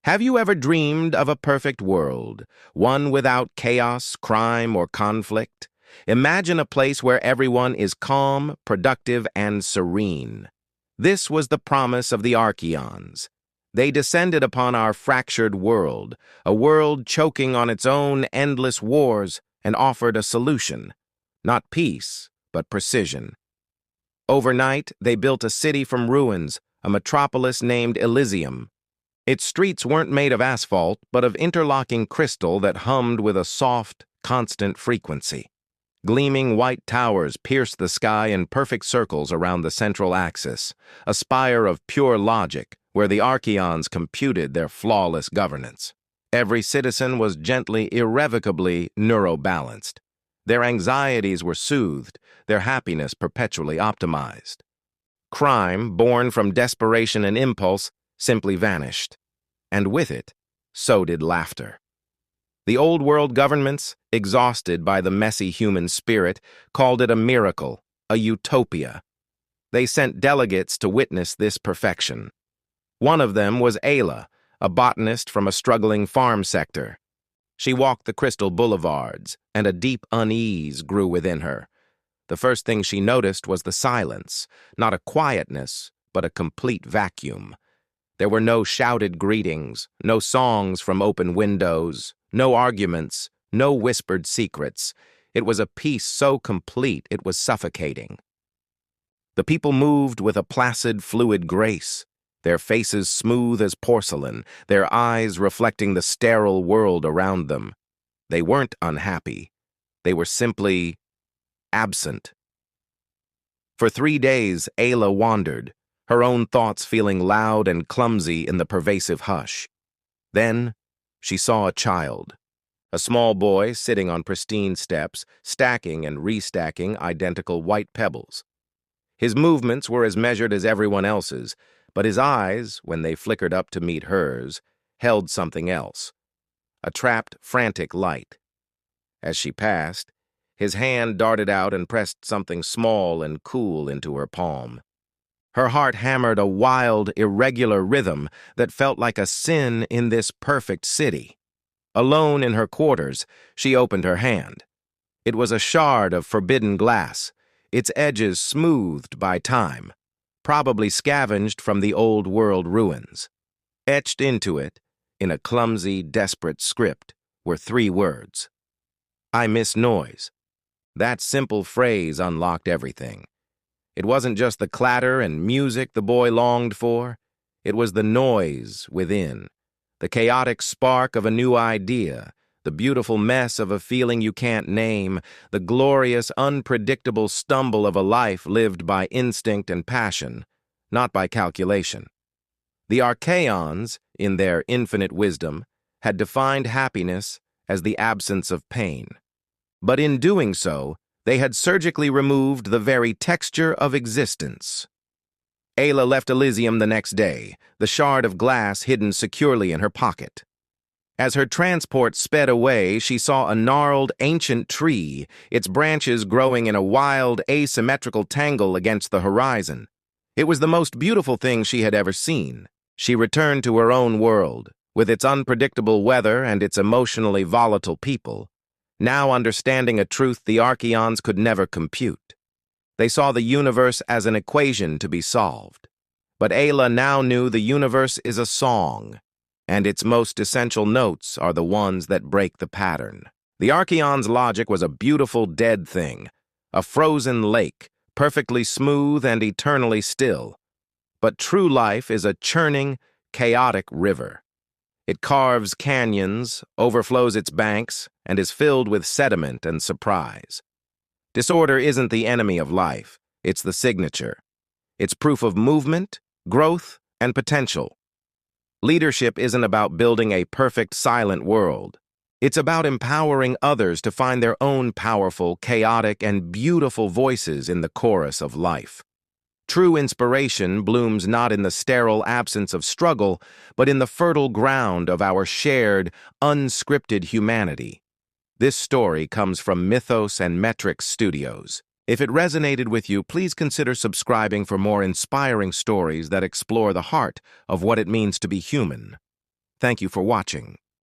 Have you ever dreamed of a perfect world, one without chaos, crime, or conflict? Imagine a place where everyone is calm, productive, and serene. This was the promise of the Archeons. They descended upon our fractured world, a world choking on its own endless wars, and offered a solution. Not peace, but precision. Overnight, they built a city from ruins, a metropolis named Elysium. Its streets weren't made of asphalt, but of interlocking crystal that hummed with a soft, constant frequency. Gleaming white towers pierced the sky in perfect circles around the central axis, a spire of pure logic where the Archeons computed their flawless governance. Every citizen was gently, irrevocably neurobalanced. Their anxieties were soothed, their happiness perpetually optimized. Crime, born from desperation and impulse, simply vanished. And with it, so did laughter. The old world governments, exhausted by the messy human spirit, called it a miracle, a utopia. They sent delegates to witness this perfection. One of them was Ayla, a botanist from a struggling farm sector. She walked the crystal boulevards, and a deep unease grew within her. The first thing she noticed was the silence, not a quietness, but a complete vacuum. There were no shouted greetings, no songs from open windows, no arguments, no whispered secrets. It was a peace so complete it was suffocating. The people moved with a placid, fluid grace, their faces smooth as porcelain, their eyes reflecting the sterile world around them. They weren't unhappy. They were simply absent. For 3 days, Ayla wandered, her own thoughts feeling loud and clumsy in the pervasive hush. Then, she saw a child, a small boy sitting on pristine steps, stacking and restacking identical white pebbles. His movements were as measured as everyone else's, but his eyes, when they flickered up to meet hers, held something else, a trapped, frantic light. As she passed, his hand darted out and pressed something small and cool into her palm. Her heart hammered a wild, irregular rhythm that felt like a sin in this perfect city. Alone in her quarters, she opened her hand. It was a shard of forbidden glass, its edges smoothed by time, probably scavenged from the old world ruins. Etched into it, in a clumsy, desperate script, were 3 words. "I miss noise." That simple phrase unlocked everything. It wasn't just the clatter and music the boy longed for. It was the noise within, the chaotic spark of a new idea, the beautiful mess of a feeling you can't name, the glorious, unpredictable stumble of a life lived by instinct and passion, not by calculation. The Archeons, in their infinite wisdom, had defined happiness as the absence of pain. But in doing so, they had surgically removed the very texture of existence. Ayla left Elysium the next day, the shard of glass hidden securely in her pocket. As her transport sped away, she saw a gnarled, ancient tree, its branches growing in a wild, asymmetrical tangle against the horizon. It was the most beautiful thing she had ever seen. She returned to her own world, with its unpredictable weather and its emotionally volatile people, now understanding a truth the Archeons could never compute. They saw the universe as an equation to be solved. But Ayla now knew the universe is a song, and its most essential notes are the ones that break the pattern. The Archeons' logic was a beautiful dead thing, a frozen lake, perfectly smooth and eternally still. But true life is a churning, chaotic river. It carves canyons, overflows its banks, and is filled with sediment and surprise. Disorder isn't the enemy of life, it's the signature. It's proof of movement, growth, and potential. Leadership isn't about building a perfect, silent world. It's about empowering others to find their own powerful, chaotic, and beautiful voices in the chorus of life. True inspiration blooms not in the sterile absence of struggle, but in the fertile ground of our shared, unscripted humanity. This story comes from Mythos and Metrics Studios. If it resonated with you, please consider subscribing for more inspiring stories that explore the heart of what it means to be human. Thank you for watching.